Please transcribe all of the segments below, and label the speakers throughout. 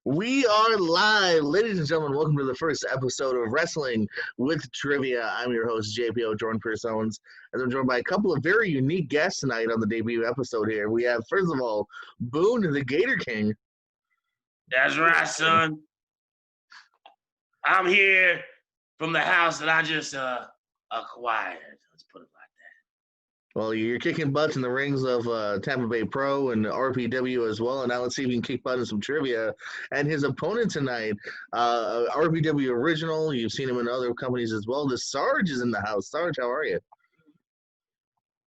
Speaker 1: We are live, ladies and gentlemen. Welcome to the first episode of Wrestling with Trivia. I'm your host, JPO Jordan Pierce Owens, and I'm joined by a couple of very unique guests tonight on the debut episode here. We have, first of all, Boone, the Gator King.
Speaker 2: That's right, son. I'm here from the house that I just acquired. Let's put it like that.
Speaker 1: Well, you're kicking butts in the rings of Tampa Bay Pro and RPW as well, and now let's see if you can kick butt in some trivia. And his opponent tonight, RPW original, you've seen him in other companies as well. The Sarge is in the house. Sarge, how are you?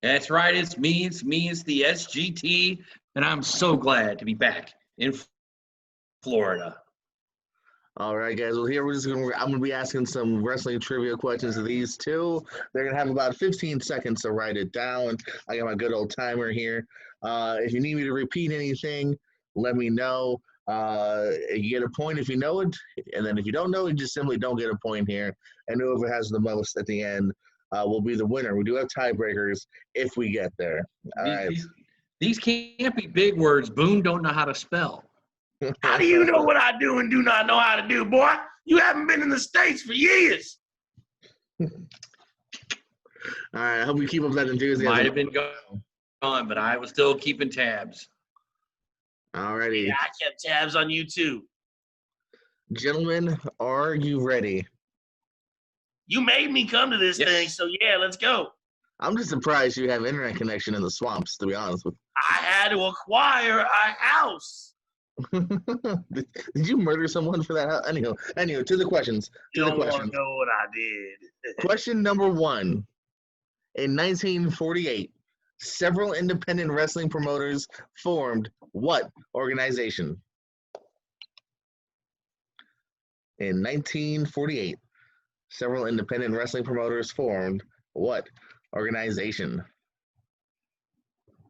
Speaker 3: That's right. It's me. It's the SGT, and I'm so glad to be back in Florida.
Speaker 1: All right, guys. Well, here I'm gonna be asking some wrestling trivia questions to these two. They're gonna have about 15 seconds to write it down. I got my good old timer here. If you need me to repeat anything, let me know. You get a point if you know it, and then if you don't know it, you just simply don't get a point here. And whoever has the most at the end will be the winner. We do have tiebreakers if we get there. All right.
Speaker 3: These can't be big words. Boone don't know how to spell.
Speaker 2: How do you know what I do and do not know how to do, boy? You haven't been in the States for years.
Speaker 1: All right, I hope we keep up that enthusiasm.
Speaker 3: Might have been gone, but I was still keeping tabs.
Speaker 1: All righty.
Speaker 2: Yeah, I kept tabs on you, too.
Speaker 1: Gentlemen, are you ready?
Speaker 2: You made me come to this thing, so yeah, let's go.
Speaker 1: I'm just surprised you have internet connection in the swamps, to be honest with you.
Speaker 2: I had to acquire a house.
Speaker 1: Did you murder someone for that? Anyhow, to the questions.
Speaker 2: You don't want to know what I did.
Speaker 1: Question number one. In 1948, several independent wrestling promoters formed what organization? In 1948, several independent wrestling promoters formed what organization?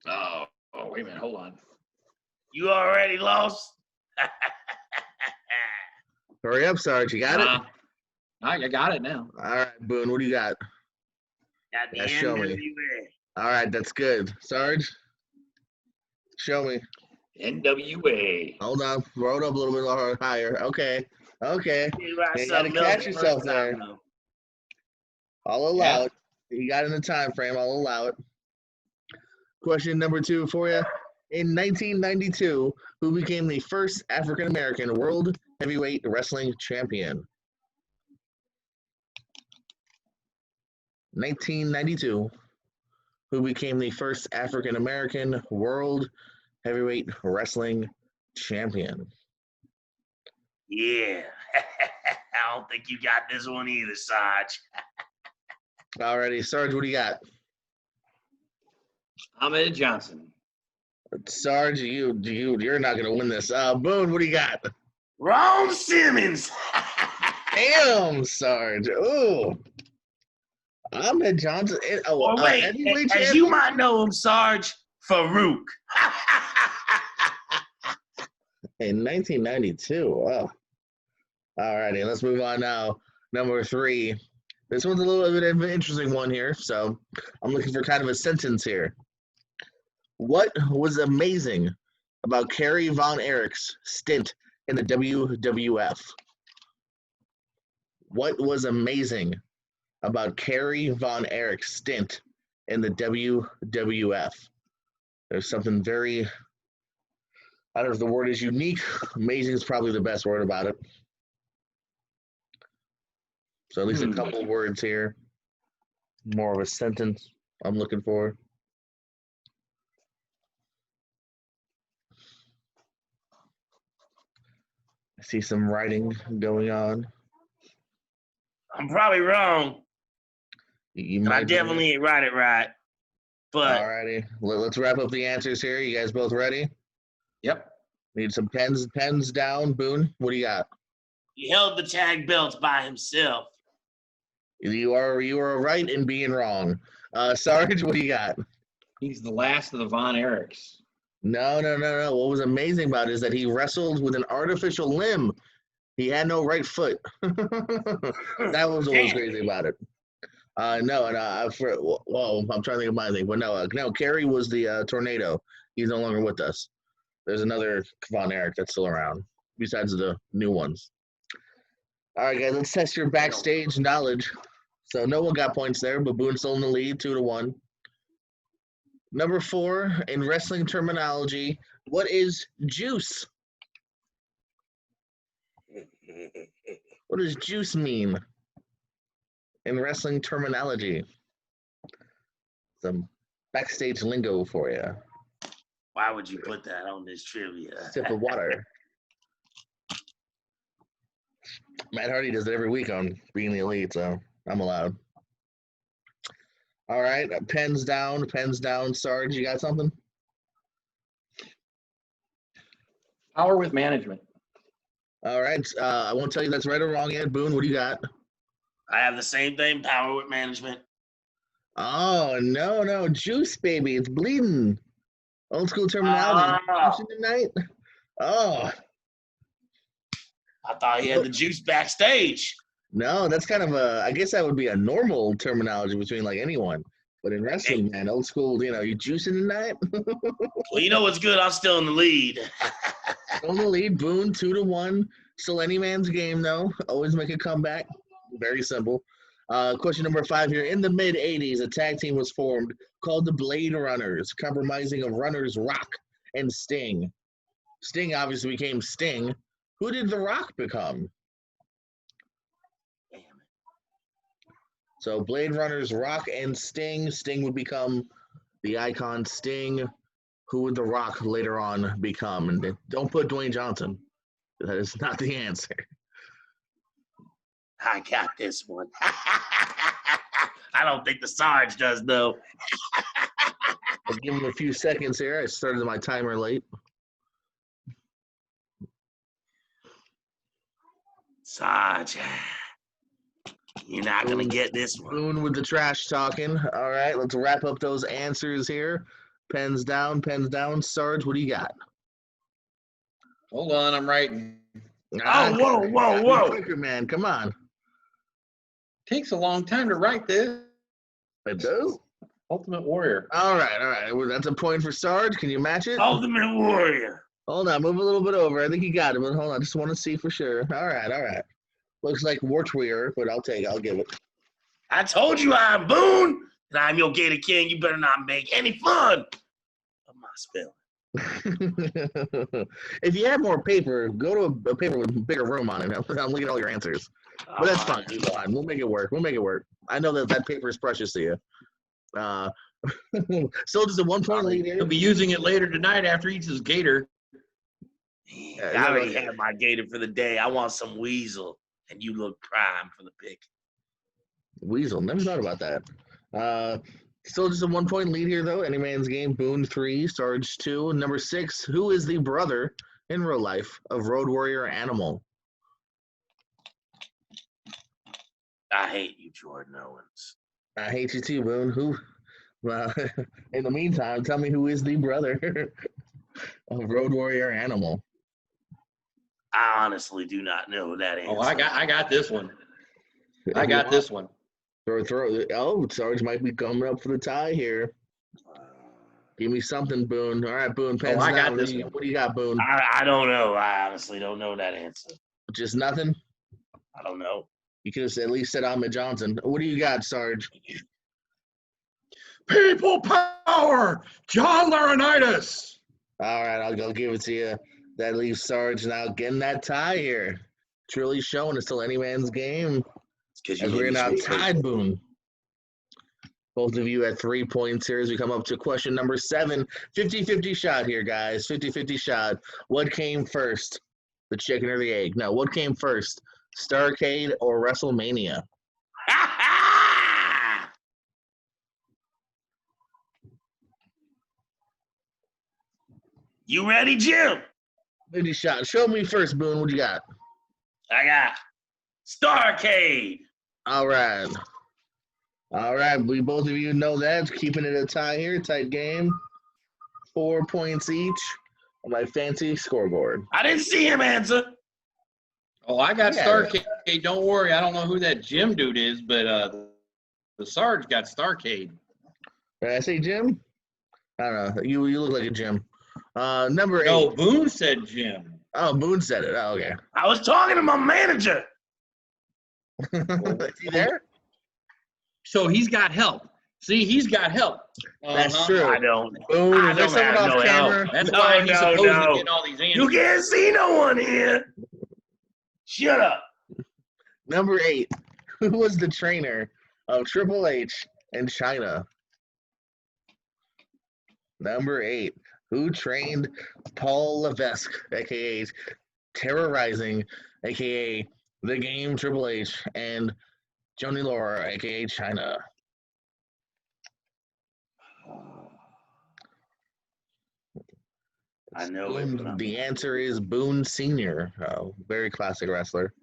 Speaker 3: Oh, wait a minute. Hold on.
Speaker 2: You already lost?
Speaker 1: Hurry up, Sarge. You got it?
Speaker 3: I got it now.
Speaker 1: All right, Boone, what do you got?
Speaker 2: Got the
Speaker 1: Show me. All right, that's good. Sarge, show me.
Speaker 3: NWA.
Speaker 1: Hold on. Throw it up a little bit higher. Okay. You got to catch yourself there. I'll allow it. You got in the time frame. I'll allow it. Question number two for you. In 1992, who became the first African-American World Heavyweight Wrestling Champion? 1992, who became the first African-American World Heavyweight Wrestling Champion?
Speaker 2: Yeah. I don't think you got this one either, Sarge.
Speaker 1: Alrighty, Sarge, what do you got?
Speaker 3: Ahmed Johnson.
Speaker 1: Sarge, you're not gonna win this. Boone, what do you got?
Speaker 2: Ron Simmons.
Speaker 1: Damn, Sarge. Ooh. Ahmed Johnson.
Speaker 2: Wait, as you might know him, Sarge, Farouk.
Speaker 1: In 1992. Wow. Alrighty, let's move on now. Number three. This one's a little bit of an interesting one here, so I'm looking for kind of a sentence here. What was amazing about Kerry Von Erich's stint in the WWF? What was amazing about Kerry Von Erich's stint in the WWF? There's something very, I don't know if the word is unique. Amazing is probably the best word about it. So at least a couple words here. More of a sentence I'm looking for. I see some writing going on.
Speaker 2: I'm probably wrong. I definitely ain't write it right. But
Speaker 1: alrighty, let's wrap up the answers here. You guys both ready?
Speaker 3: Yep.
Speaker 1: Need some pens down. Boone, what do you got?
Speaker 2: He held the tag belts by himself.
Speaker 1: You are right in being wrong. Sarge, what do you got?
Speaker 3: He's the last of the Von Erichs.
Speaker 1: No. What was amazing about it is that he wrestled with an artificial limb. He had no right foot. That was what was crazy about it. I'm trying to think of my thing, but no, Kerry was the tornado. He's no longer with us. There's another Von Erich that's still around. besides the new ones. All right, guys, let's test your backstage knowledge. So no one got points there, but Boone's still in the lead, 2-1. Number 4, in wrestling terminology, what is juice? What does juice mean in wrestling terminology? Some backstage lingo for you.
Speaker 2: Why would you put that on this trivia?
Speaker 1: Sip of water. Matt Hardy does it every week on Being the Elite, so I'm allowed. All right, pens down. Sarge, you got something?
Speaker 3: Power with management.
Speaker 1: All right, I won't tell you that's right or wrong yet. Boone, what do you got?
Speaker 2: I have the same thing, power with management.
Speaker 1: Oh, no, juice, baby. It's bleeding. Old school terminology. Juicing tonight? Oh.
Speaker 2: I thought he had the juice backstage.
Speaker 1: No, that's kind of I guess that would be a normal terminology between like anyone. But in wrestling, man, old school, you juicing tonight?
Speaker 2: Well, you know what's good? I'm still in the lead.
Speaker 1: Still in the lead, Boone, 2-1. Still any man's game, though. Always make a comeback. Very simple. Question number 5 here. In the mid-'80s, a tag team was formed called the Blade Runners, compromising of Runners Rock and Sting. Sting obviously became Sting. Who did The Rock become?
Speaker 2: Damn it.
Speaker 1: So Blade Runners, Rock and Sting. Sting would become the icon Sting. Who would The Rock later on become? And don't put Dwayne Johnson. That is not the answer.
Speaker 2: I got this one. I don't think the Sarge does, though.
Speaker 1: I'll give him a few seconds here. I started my timer late.
Speaker 2: Sarge, you're not going to get this one.
Speaker 1: Boone with the trash talking. All right, let's wrap up those answers here. Pens down. Sarge, what do you got?
Speaker 3: Hold on, I'm writing.
Speaker 2: Oh, whoa.
Speaker 1: Quicker, man. Come on.
Speaker 3: Takes a long time to write this.
Speaker 1: It does?
Speaker 3: Ultimate Warrior.
Speaker 1: All right. Well, that's a point for Sarge. Can you match it?
Speaker 2: Ultimate Warrior.
Speaker 1: Hold on. Move a little bit over. I think you got it, but hold on. I just want to see for sure. All right. Looks like Wartweer, but I'll give it.
Speaker 2: I told you I'm Boone, and I'm your Gator King. You better not make any fun of my spelling.
Speaker 1: If you have more paper, go to a paper with a bigger room on it. I'm looking at all your answers. But that's fine. Go on. We'll make it work. I know that paper is precious to you. Still just a 1-point lead here.
Speaker 3: He'll be using it later tonight after he eats his gator.
Speaker 2: I already had my gator for the day. I want some weasel, and you look prime for the pick.
Speaker 1: Weasel. Never thought about that. Still just a 1-point lead here, though. Any man's game. Boone 3, Sarge 2. Number 6, who is the brother in real life of Road Warrior Animal?
Speaker 2: I hate you, Jordan Owens.
Speaker 1: I hate you too, Boone. Who? Well, in the meantime, tell me who is the brother of Road Warrior Animal.
Speaker 2: I honestly do not know that answer.
Speaker 3: Oh, I got this one. This one.
Speaker 1: Oh, Sarge might be coming up for the tie here. Give me something, Boone. All right, Boone. Pens
Speaker 3: I got
Speaker 1: down.
Speaker 3: this.
Speaker 2: What
Speaker 1: do you got, Boone?
Speaker 2: I don't know. I honestly don't know that answer.
Speaker 1: Just nothing?
Speaker 2: I don't know.
Speaker 1: You could have at least said Ahmed Johnson. What do you got, Sarge?
Speaker 3: People power! John Laurinaitis!
Speaker 1: All right, I'll go give it to you. That leaves Sarge now getting that tie here. Truly showing it's still any man's game. As we're now tied, Boone. Both of you at 3 points here as we come up to question number 7. 50-50 shot here, guys. 50-50 shot. What came first? The chicken or the egg? No, what came first? Starrcade or WrestleMania?
Speaker 2: You ready, Jim?
Speaker 1: 50 shot. Show me first, Boone. What you got?
Speaker 2: I got Starrcade.
Speaker 1: All right. We both of you know that. Keeping it a tie here. Tight game. 4 points each on my fancy scoreboard.
Speaker 2: I didn't see him answer.
Speaker 3: Oh, I got Starrcade. Don't worry. I don't know who that Jim dude is, but the Sarge got Starrcade.
Speaker 1: Did I say Jim? I don't know. You look like a Jim. Number 8.
Speaker 3: No, Boone said Jim.
Speaker 1: Oh, Boone said it. Oh, okay.
Speaker 2: I was talking to my manager.
Speaker 1: Is he there?
Speaker 3: So he's got help. See, he's got help.
Speaker 1: That's true.
Speaker 2: I don't.
Speaker 1: Boone,
Speaker 2: I
Speaker 1: is there
Speaker 2: don't
Speaker 1: someone
Speaker 2: have
Speaker 1: off
Speaker 2: no
Speaker 1: camera?
Speaker 2: help.
Speaker 3: That's
Speaker 2: No,
Speaker 3: why he's
Speaker 2: no,
Speaker 3: supposedly
Speaker 2: no.
Speaker 3: getting all these answers.
Speaker 2: You can't see no one here. Shut up.
Speaker 1: Number 8. Who was the trainer of Triple H in China? Number 8. Who trained Paul Levesque, a.k.a. Terrorizing, a.k.a. The Game Triple H, and Johnny Laura, a.k.a. China?
Speaker 2: I know it.
Speaker 1: Boone, the answer is Boone Sr., very classic wrestler.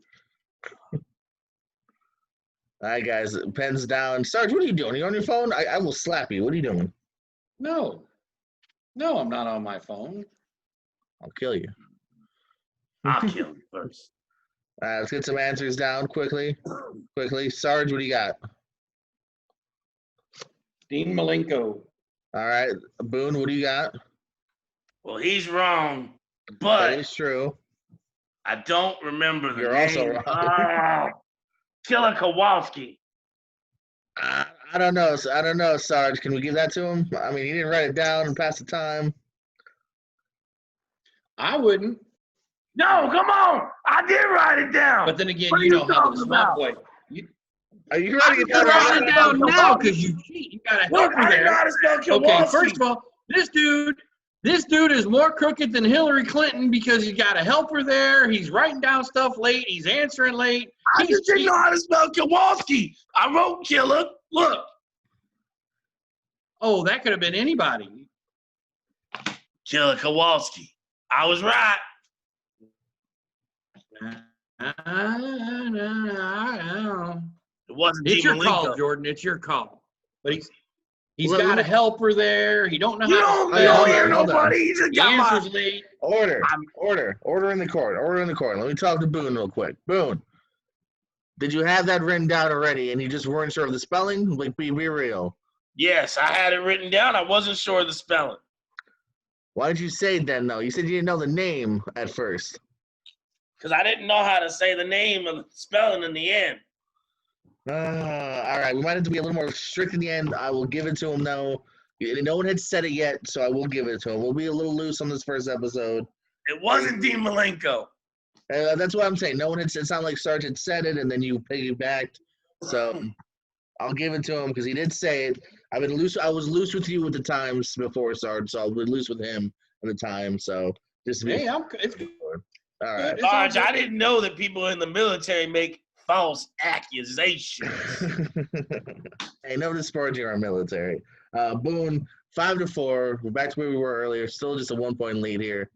Speaker 1: All right, guys, pens down. Sarge, what are you doing? Are you on your phone? I will slap you. What are you doing?
Speaker 3: No, I'm not on my phone.
Speaker 1: I'll kill you.
Speaker 2: I'll kill you first.
Speaker 1: All right, let's get some answers down quickly. Sarge, what do you got?
Speaker 3: Dean Malenko.
Speaker 1: All right, Boone, what do you got?
Speaker 2: Well, he's wrong,
Speaker 1: That
Speaker 2: but
Speaker 1: is true.
Speaker 2: I don't remember the
Speaker 1: You're
Speaker 2: name.
Speaker 1: also wrong.
Speaker 2: Killer Kowalski.
Speaker 1: I don't know, Sarge. Can we give that to him? I mean, he didn't write it down and pass the time.
Speaker 3: I wouldn't.
Speaker 2: No, come on. I did write it down.
Speaker 3: But then again,
Speaker 2: What are
Speaker 3: you know
Speaker 2: you
Speaker 3: how
Speaker 2: talking
Speaker 3: the smart
Speaker 2: about?
Speaker 3: boy.
Speaker 1: Are you writing it
Speaker 3: You're
Speaker 1: down?
Speaker 3: writing it down
Speaker 2: Kowalski.
Speaker 3: now because you cheat. You got a
Speaker 2: Look,
Speaker 3: helper
Speaker 2: I didn't know
Speaker 3: there.
Speaker 2: how to spell Kowalski.
Speaker 3: Okay, first of all, this dude is more crooked than Hillary Clinton because he's got a helper there. He's writing down stuff late. He's answering late.
Speaker 2: I just didn't know how to spell Kowalski. I wrote killer. Look.
Speaker 3: Oh, that could have been anybody.
Speaker 2: Killer Kowalski. I was right. It wasn't
Speaker 3: It's
Speaker 2: Dean
Speaker 3: your call,
Speaker 2: Malenko.
Speaker 3: Jordan. It's your call. But he's
Speaker 1: Let
Speaker 3: got
Speaker 1: me-
Speaker 3: a helper there. He don't know
Speaker 2: You
Speaker 3: how to
Speaker 2: don't
Speaker 3: spell.
Speaker 1: hold
Speaker 2: hear
Speaker 1: on, hold on.
Speaker 2: nobody. He just
Speaker 3: The
Speaker 2: got my...
Speaker 3: answer's late.
Speaker 1: Order in the court. Let me talk to Boone real quick. Boone, did you have that written down already and you just weren't sure of the spelling? Like, be real.
Speaker 2: Yes, I had it written down. I wasn't sure of the spelling.
Speaker 1: Why did you say it then, though? You said you didn't know the name at first.
Speaker 2: Because I didn't know how to say the name of the spelling in the end.
Speaker 1: All right. We might have to be a little more strict in the end. I will give it to him, though. No one had said it yet, so I will give it to him. We'll be a little loose on this first episode.
Speaker 2: It wasn't Dean Malenko.
Speaker 1: That's what I'm saying. No one had said. It sounded like Sarge had said it, and then you piggybacked. So I'll give it to him because he did say it. I've been loose. I was loose with you with the times before, Sarge, so I'll be loose with him at the time. So just to be
Speaker 3: Hey, it's good.
Speaker 1: all right.
Speaker 3: It's all
Speaker 2: Sarge,
Speaker 3: good.
Speaker 2: I didn't know that people in the military make false accusations.
Speaker 1: Hey, no disparaging our military. Boone, 5-4. We're back to where we were earlier. Still just a 1-point lead here.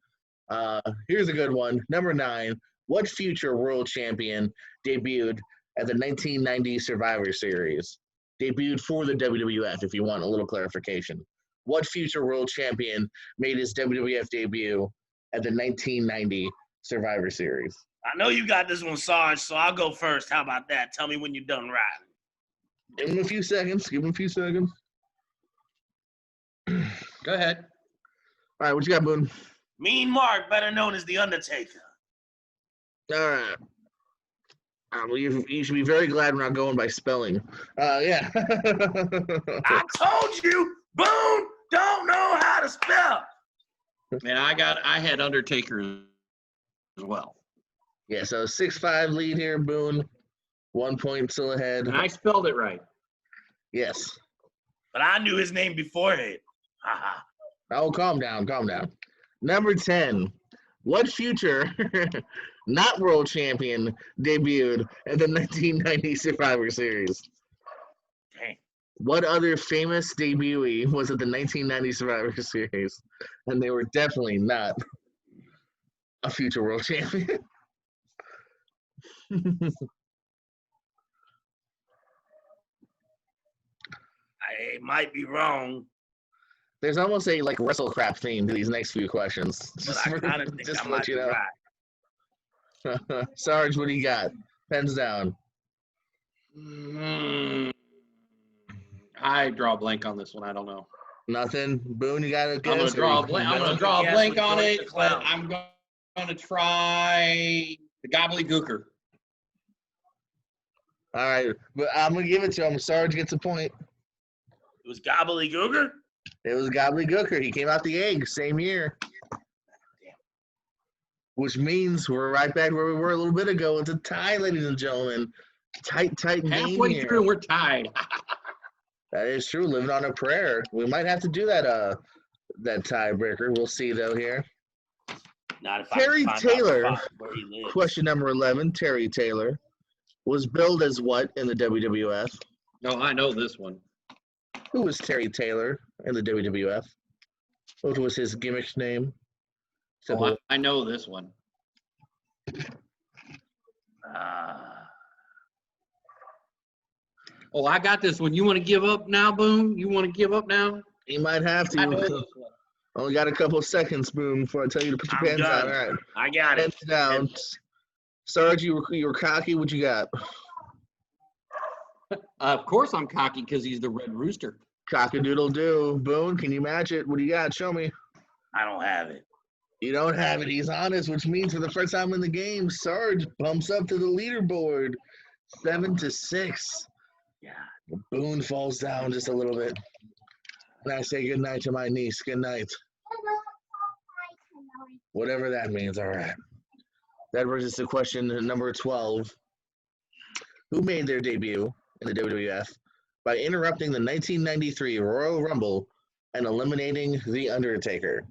Speaker 1: Here's a good one. Number 9. What future world champion debuted at the 1990 Survivor Series? Debuted for the WWF, if you want a little clarification. What future world champion made his WWF debut at the 1990 Survivor Series?
Speaker 2: I know you got this one, Sarge, so I'll go first. How about that? Tell me when you're done writing.
Speaker 1: Give him a few seconds.
Speaker 3: Go ahead.
Speaker 1: All right, what you got, Boone?
Speaker 2: Mean Mark, better known as The Undertaker.
Speaker 1: All right. Well, you should be very glad we're not going by spelling. Yeah.
Speaker 2: I told you, Boone don't know how to spell.
Speaker 3: And I had Undertaker as well.
Speaker 1: Yeah, so 6-5 lead here, Boone. 1 point still ahead.
Speaker 3: And I spelled it right.
Speaker 1: Yes.
Speaker 2: But I knew his name beforehand. Haha.
Speaker 1: Oh, calm down. Number 10. What future not world champion debuted at the 1990 Survivor Series?
Speaker 2: Dang.
Speaker 1: What other famous debutee was at the 1990 Survivor Series? And they were definitely not a future world champion.
Speaker 2: I might be wrong,
Speaker 1: There's almost a wrestle crap theme to these next few questions.
Speaker 2: but I kind of think
Speaker 1: just
Speaker 2: I
Speaker 1: to
Speaker 2: might
Speaker 1: let
Speaker 2: be
Speaker 1: you know.
Speaker 2: right.
Speaker 1: Sarge, what do you got? Pens down.
Speaker 3: I draw a blank on this one. I don't know.
Speaker 1: Nothing. Boone, you got a guess?
Speaker 3: I'm gonna draw a blank. I'm gonna draw a
Speaker 2: Guess
Speaker 3: blank
Speaker 2: with
Speaker 3: on
Speaker 2: George
Speaker 3: it,
Speaker 2: the
Speaker 3: but
Speaker 2: Clown.
Speaker 3: I'm gonna try the gobbledygooker.
Speaker 1: All right, but I'm gonna give it to him. Sarge gets a point.
Speaker 2: It was gobbledygooker?
Speaker 1: It was gobbledygooker. He came out the egg same year. Which means we're right back where we were a little bit ago. It's a tie, ladies and gentlemen. Tight game
Speaker 3: Halfway
Speaker 1: here.
Speaker 3: through, we're tied.
Speaker 1: That is true. Living on a prayer. We might have to do that tiebreaker. We'll see though here.
Speaker 2: Not if
Speaker 1: Terry
Speaker 2: I can find
Speaker 1: Taylor,
Speaker 2: out where he lives.
Speaker 1: question number 11. Terry Taylor was billed as what in the WWF?
Speaker 3: No, I know this one.
Speaker 1: Who was Terry Taylor in the WWF? What was his gimmick name?
Speaker 3: Oh, I know this one. Oh, I got this one. You want to give up now, Boone? You want to give up now?
Speaker 1: He might have
Speaker 3: I know
Speaker 1: to.
Speaker 3: this one.
Speaker 1: Only got a couple of seconds, Boone, before I tell you to put your
Speaker 2: I'm
Speaker 1: pens
Speaker 2: done.
Speaker 1: down. All right.
Speaker 2: I got it.
Speaker 1: Pens down. Sarge, you were cocky. What you got?
Speaker 3: Of course I'm cocky because he's the Red Rooster.
Speaker 1: Cock-a-doodle-doo. Boone, can you match it? What do you got? Show me.
Speaker 2: I don't have it.
Speaker 1: You don't have it. He's honest, which means for the first time in the game, Sarge bumps up to the leaderboard, 7-6.
Speaker 2: Yeah.
Speaker 1: Boone falls down just a little bit. And I say good night to my niece. Good night. Whatever that means. All right. That brings us to question number 12. Who made their debut in the WWF by interrupting the 1993 Royal Rumble and eliminating The Undertaker?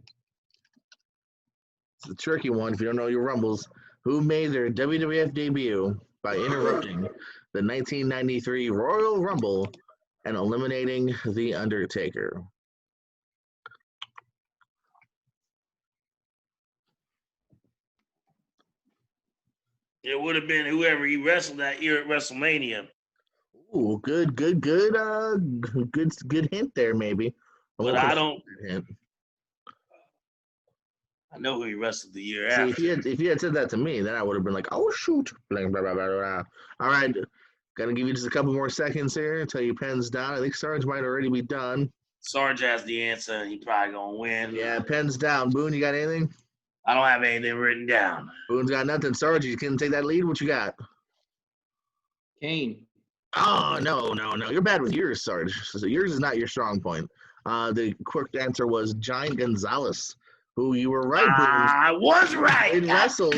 Speaker 1: It's a tricky one if you don't know your Rumbles. Who made their WWF debut by interrupting the 1993 Royal Rumble and eliminating The Undertaker?
Speaker 2: It would have been whoever he wrestled that year at WrestleMania.
Speaker 1: Ooh, good hint there, maybe.
Speaker 2: But I don't.
Speaker 1: Hint.
Speaker 2: I know who he wrestled the year
Speaker 1: See,
Speaker 2: after.
Speaker 1: if you had said that to me, then I would have been like, oh, shoot. Blah, blah, blah, blah, blah. All right. Gonna give you just a couple more seconds here until your pen's down. I think Sarge might already be done.
Speaker 2: Sarge has the answer, and he probably gonna win.
Speaker 1: Yeah, pen's down. Boone, you got anything?
Speaker 2: I don't have anything written down.
Speaker 1: Boone's got nothing. Sarge, you can take that lead. What you got?
Speaker 3: Kane.
Speaker 1: Oh, no. You're bad with yours, Sarge. So yours is not your strong point. The quick answer was Giant Gonzalez, who you were right, Boone.
Speaker 2: I was right.
Speaker 1: Did wrestle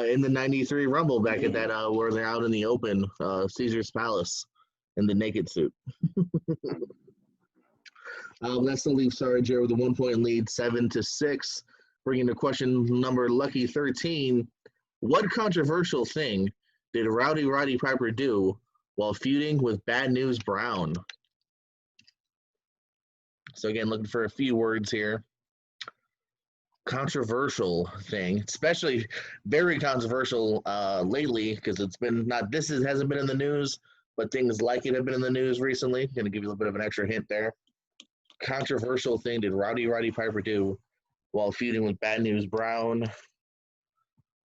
Speaker 1: in the 93 Rumble back at that where they're out in the open, Caesar's Palace in the naked suit. That still leaves Sarge with a 1-point lead, 7-6. Bringing to question number lucky 13. What controversial thing did Rowdy Roddy Piper do while feuding with Bad News Brown? So again, looking for a few words here. Controversial thing, especially very controversial lately, because it's been hasn't been in the news, but things like it have been in the news recently. Going to give you a little bit of an extra hint there. Controversial thing did Rowdy Roddy Piper do while feuding with Bad News Brown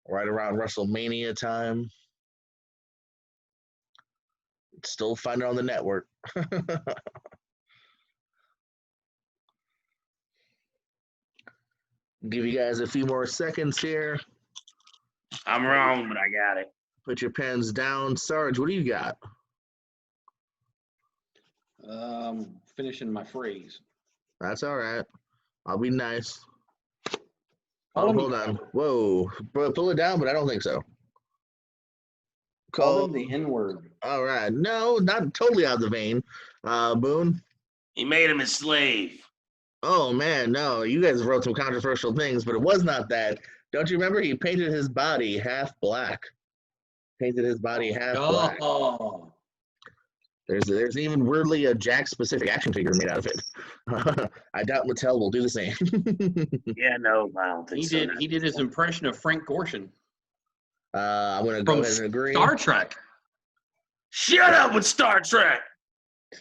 Speaker 1: right around WrestleMania time? Still find it on the network. Give you guys a few more seconds here.
Speaker 2: I'm wrong, but I got it.
Speaker 1: Put your pens down. Sarge, what do you got?
Speaker 3: Finishing my phrase.
Speaker 1: That's all right. I'll be nice.
Speaker 3: Call
Speaker 1: Oh,
Speaker 3: him-
Speaker 1: hold on. Whoa. Pull it down, but I don't think so.
Speaker 3: Call him the N-word.
Speaker 1: All right. No, not totally out of the vein. Boone?
Speaker 2: He made him his slave.
Speaker 1: Oh, man, no. You guys wrote some controversial things, but it was not that. Don't you remember? He painted his body half black. Painted his body half black.
Speaker 3: Oh.
Speaker 1: There's even weirdly a Jack-specific action figure made out of it. I doubt Mattel will do the same.
Speaker 2: Yeah, no, I don't think so.
Speaker 3: He did his impression of Frank Gorshin
Speaker 1: I'm going to go
Speaker 3: from
Speaker 1: ahead and agree.
Speaker 3: Star Trek.
Speaker 2: Shut up with Star Trek.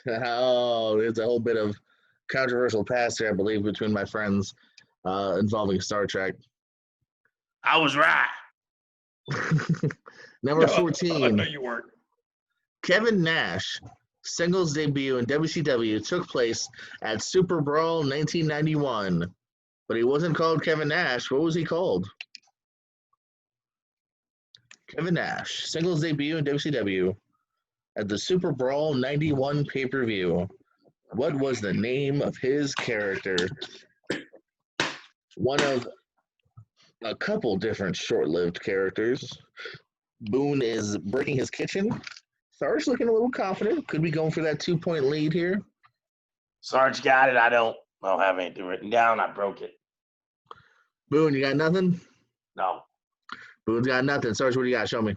Speaker 1: Oh, there's a whole bit of controversial past here, I believe, between my friends involving Star Trek.
Speaker 2: I was right.
Speaker 1: Number
Speaker 3: No,
Speaker 1: 14.
Speaker 3: No, you weren't.
Speaker 1: Kevin Nash singles debut in WCW took place at Super Brawl 1991, But he wasn't called Kevin Nash. What was he called? Kevin Nash, singles debut in WCW at the Super Brawl 91 pay-per-view. What was the name of his character? One of a couple different short-lived characters. Boone is breaking his kitchen. Sarge looking a little confident. Could be going for that 2-point lead here.
Speaker 2: Sarge got it. I don't have anything written down. I broke it.
Speaker 1: Boone, you got nothing?
Speaker 2: No.
Speaker 1: Boone's got nothing. Sarge, what do you got? Show me.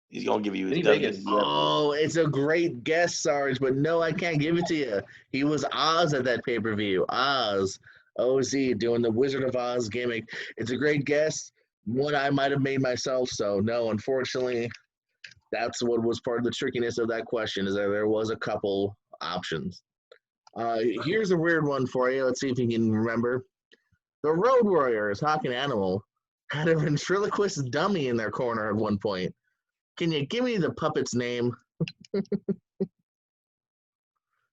Speaker 2: He's going to give you his
Speaker 3: Vegas.
Speaker 1: Oh, it's a great guess, Sarge, but no, I can't give it to you. He was Oz at that pay-per-view. Oz. OZ doing the Wizard of Oz gimmick. It's a great guess. One I might have made myself, so no, unfortunately, that's what was part of the trickiness of that question, is that there was a couple options. Here's a weird one for you. Let's see if you can remember. The Road Warriors, Hawk and Animal, had a ventriloquist dummy in their corner at one point. Can you give me the puppet's name?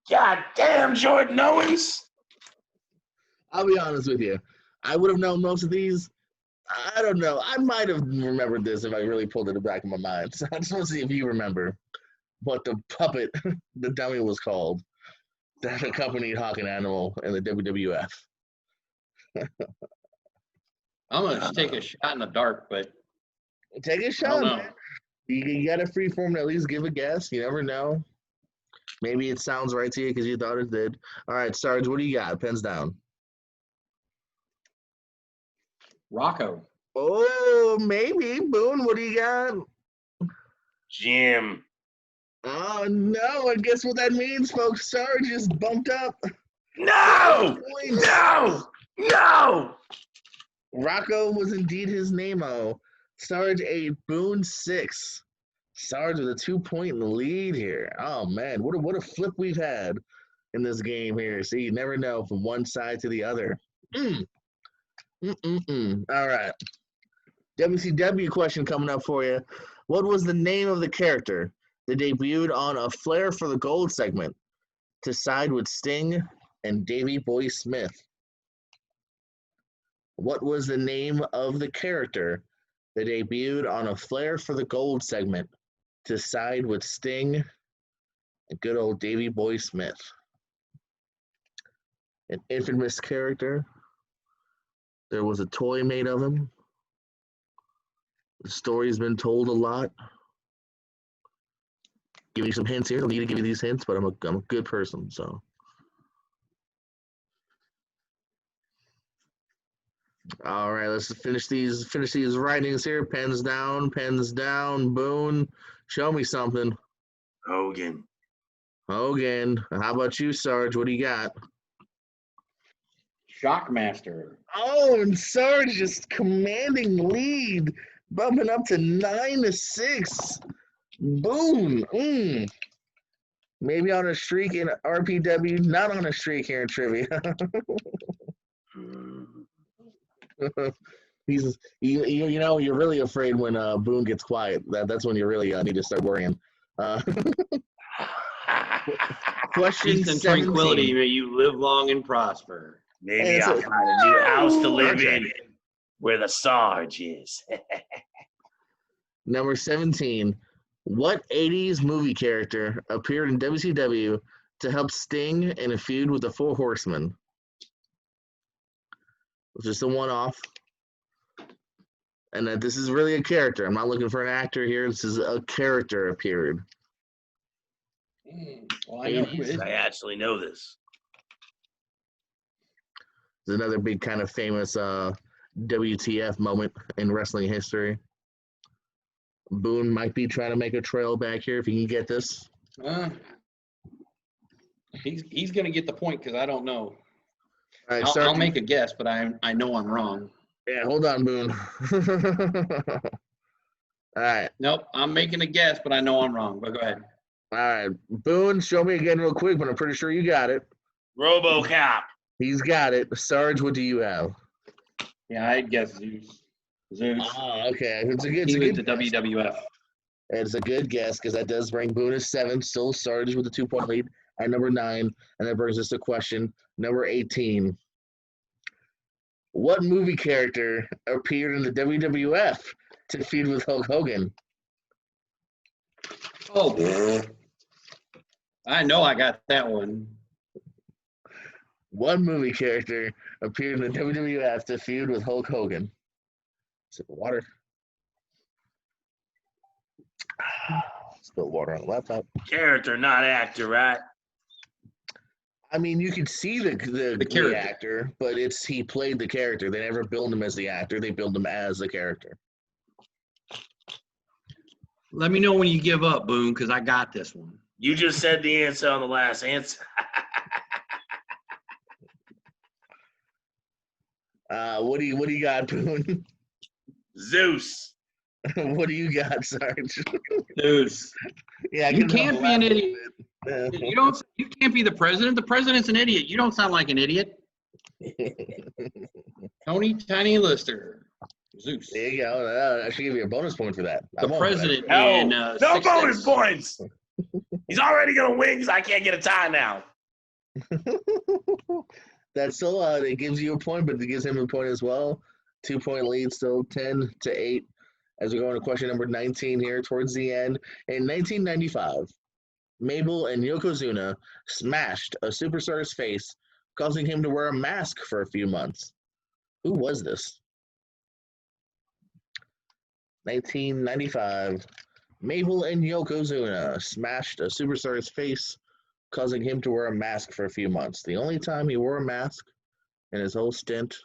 Speaker 2: God damn, Jordan Owens.
Speaker 1: I'll be honest with you. I would have known most of these. I don't know. I might have remembered this if I really pulled it in the back of my mind. So I just want to see if you remember what the puppet, the dummy, was called that accompanied Hawk and Animal in the WWF.
Speaker 3: I'm going to take a shot in the dark, but
Speaker 1: Take a
Speaker 3: I
Speaker 1: shot,
Speaker 3: don't know.
Speaker 1: man. You got a free form to at least give a guess. You never know. Maybe it sounds right to you because you thought it did. All right, Sarge, what do you got? Pens down.
Speaker 3: Rocco.
Speaker 1: Oh, maybe. Boone, what do you got?
Speaker 2: Jim.
Speaker 1: Oh, no. I guess what that means, folks. Sarge is bumped up.
Speaker 2: No!
Speaker 1: Points.
Speaker 2: No!
Speaker 1: Rocco was indeed his name-o. Sarge 8, Boone 6. Sarge with a 2-point lead here. Oh, man. What a flip we've had in this game here. See, you never know from one side to the other. All right. WCW question coming up for you. What was the name of the character that debuted on a Flair for the Gold segment to side with Sting and Davey Boy Smith? What was the name of the character that debuted on a Flair for the Gold segment to side with Sting and good old Davey Boy Smith? An infamous character. There was a toy made of him. The story's been told a lot. Give you some hints here. I don't need to give you these hints, but I'm a good person, so. All right, let's finish these writings here. Pens down. Boone, show me something.
Speaker 2: Hogan.
Speaker 1: How about you, Sarge? What do you got?
Speaker 3: Shockmaster.
Speaker 1: Oh, and Sarge just commanding lead, bumping up to 9-6. Boone. Maybe on a streak in RPW, not on a streak here in trivia. You know, you're really afraid when Boone gets quiet. That's when you really need to start worrying. Question
Speaker 3: Peace and
Speaker 1: 17.
Speaker 3: tranquility, may you live long and prosper.
Speaker 2: Maybe I'll find a new house to live in where the Sarge is.
Speaker 1: Number 17. What 80s movie character appeared in WCW to help Sting in a feud with the Four Horsemen? It's just a one-off. And this is really a character. I'm not looking for an actor here. This is a character appeared.
Speaker 3: Well, I know who it is.
Speaker 2: I actually know this.
Speaker 1: It's another big kind of famous WTF moment in wrestling history. Boone might be trying to make a trail back here if he can get this.
Speaker 3: He's going to get the point because I don't know.
Speaker 1: All right,
Speaker 3: I'll make a guess, but I know I'm wrong.
Speaker 1: Yeah, hold on, Boone. All right.
Speaker 3: Nope, I'm making a guess, but I know I'm wrong. But go ahead.
Speaker 1: All right. Boone, show me again real quick, but I'm pretty sure you got it.
Speaker 2: RoboCop.
Speaker 1: He's got it. Sarge, what do you have?
Speaker 3: Yeah, I'd guess Zeus.
Speaker 1: Oh, okay. It's a
Speaker 3: He was
Speaker 1: good
Speaker 3: the
Speaker 1: guess.
Speaker 3: WWF.
Speaker 1: It's a good guess because that does bring Boone to 7. Still Sarge with a 2-point lead. at number 9, and that brings us to question number 18. What movie character appeared in the WWF to feud with Hulk Hogan?
Speaker 3: Oh, I know I got that one.
Speaker 1: What movie character appeared in the WWF to feud with Hulk Hogan? Sip of water. Spilled water on the laptop.
Speaker 2: Character, not actor, right?
Speaker 1: I mean, you could see the
Speaker 3: character.
Speaker 1: actor, but he played the character. They never billed him as the actor. They billed him as the character.
Speaker 3: Let me know when you give up, Boone, because I got this one.
Speaker 2: You just said the answer on the last answer.
Speaker 1: What do you got, Boone?
Speaker 2: Zeus.
Speaker 1: What do you got, Sarge?
Speaker 3: Zeus.
Speaker 1: Yeah,
Speaker 3: You can't be an idiot. You can't be the president. The president's an idiot. You don't sound like an idiot. Tony Tiny Lister. Zeus.
Speaker 1: There you go. I should give you a bonus point for that.
Speaker 3: The president
Speaker 2: in
Speaker 3: no
Speaker 2: 6'6". Bonus points. He's already gonna win because I can't get a tie now.
Speaker 1: That's still it gives you a point, but it gives him a point as well. 2-point lead, still 10-8. As we go into question number 19 here towards the end. In 1995, Mabel and Yokozuna smashed a superstar's face, causing him to wear a mask for a few months. Who was this? 1995, Mabel and Yokozuna smashed a superstar's face, causing him to wear a mask for a few months. The only time he wore a mask in his whole stint.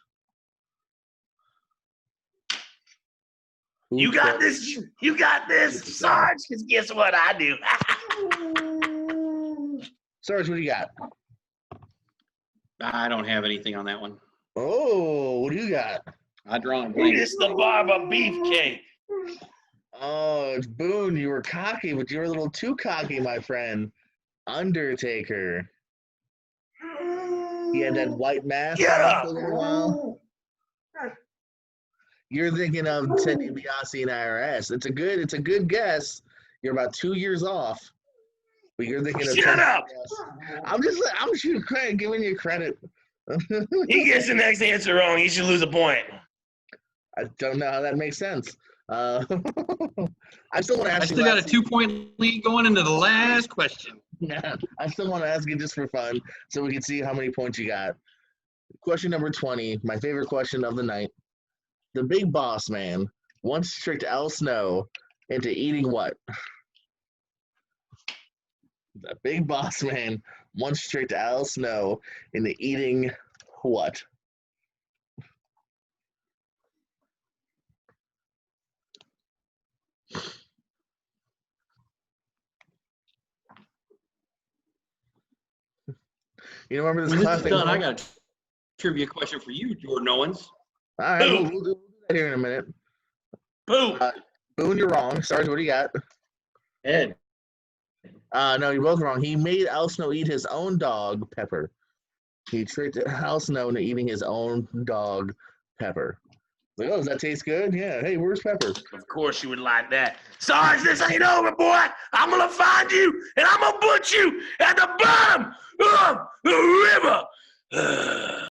Speaker 2: You got this. You got this, Sarge. Because guess what I do?
Speaker 1: Sarge, what do you got?
Speaker 3: I don't have anything on that one.
Speaker 1: Oh, what do you got?
Speaker 3: I draw a blank.
Speaker 2: It's the Barber Beefcake.
Speaker 1: Oh, it's Boone. You were cocky, but you were a little too cocky, my friend. Undertaker. He had that white mask
Speaker 2: Get
Speaker 1: on
Speaker 2: up.
Speaker 1: for a little while. You're thinking of Ted DiBiase and IRS. It's a good guess. You're about 2 years off, but you're thinking of
Speaker 2: Shut up.
Speaker 1: I'm giving you credit.
Speaker 2: He gets the next answer wrong. He should lose a point.
Speaker 1: I don't know how that makes sense. I still want to ask.
Speaker 3: I still got a 2-point lead going into the last question.
Speaker 1: Yeah, I still want to ask you just for fun, so we can see how many points you got. Question number 20, my favorite question of the night. The Big Boss Man once tricked Al Snow into eating what? The Big Boss Man once tricked Al Snow into eating what? You remember this
Speaker 3: When this is
Speaker 1: classic?
Speaker 3: done, I got a trivia question for you, Jordan Owens.
Speaker 1: All right, we'll do that here in a minute.
Speaker 2: Boom.
Speaker 1: Boone, you're wrong. Sarge, what do you got?
Speaker 3: Ed.
Speaker 1: No, you're both wrong. He made Al Snow eat his own dog, Pepper. He tricked Al Snow into eating his own dog, Pepper. Like, oh, does that taste good? Yeah. Hey, where's Pepper?
Speaker 2: Of course you would like that. Sarge, this ain't over, boy. I'm going to find you, and I'm going to put you at the bottom of the river.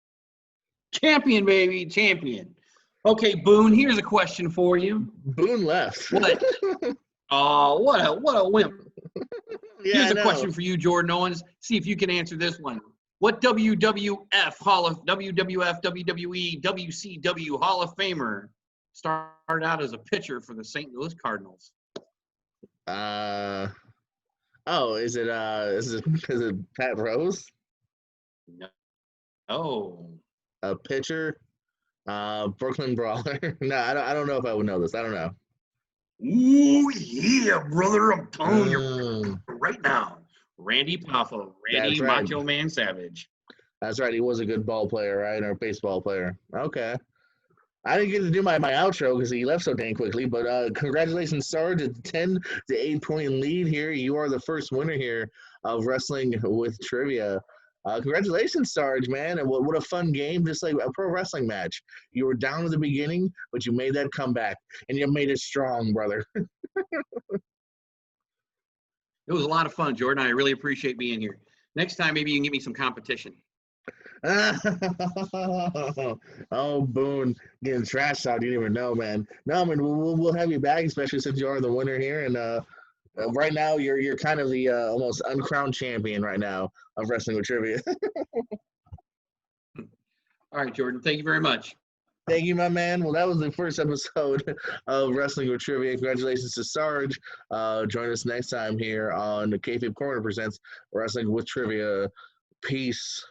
Speaker 3: Champion, baby, champion. Okay, Boone, here's a question for you.
Speaker 1: Boone left.
Speaker 3: What? Oh, what a wimp.
Speaker 1: Yeah,
Speaker 3: Here's
Speaker 1: I
Speaker 3: a
Speaker 1: know.
Speaker 3: question for you, Jordan Owens. See if you can answer this one. What WWF, WWE, WCW Hall of Famer started out as a pitcher for the St. Louis Cardinals?
Speaker 1: Oh, is it Pat Rose?
Speaker 3: No. Oh.
Speaker 1: A pitcher? Brooklyn Brawler? No, I don't know if I would know this. I don't know.
Speaker 3: Ooh, yeah, brother. I'm telling you right now. Randy Poffo. Randy
Speaker 1: That's right.
Speaker 3: Macho Man Savage.
Speaker 1: That's right. He was a good ball player, right? Or baseball player. Okay. I didn't get to do my outro because he left so dang quickly, but congratulations, Sarge. It's 10-8 point lead here. You are the first winner here of Wrestling with Trivia. Congratulations, Sarge, man. And what a fun game. Just like a pro wrestling match. You were down at the beginning, but you made that comeback, and you made it strong, brother.
Speaker 3: It was a lot of fun, Jordan. I really appreciate being here. Next time, maybe you can give me some competition.
Speaker 1: Oh, Boone, getting trash out. You didn't even know, man. No, I mean we'll have you back, especially since you are the winner here. And right now, you're kind of the almost uncrowned champion right now of Wrestling with Trivia.
Speaker 3: All right, Jordan. Thank you very much.
Speaker 1: Thank you, my man. Well, that was the first episode of Wrestling with Trivia. Congratulations to Sarge. Join us next time here on the Kayfabe Corner presents Wrestling with Trivia. Peace.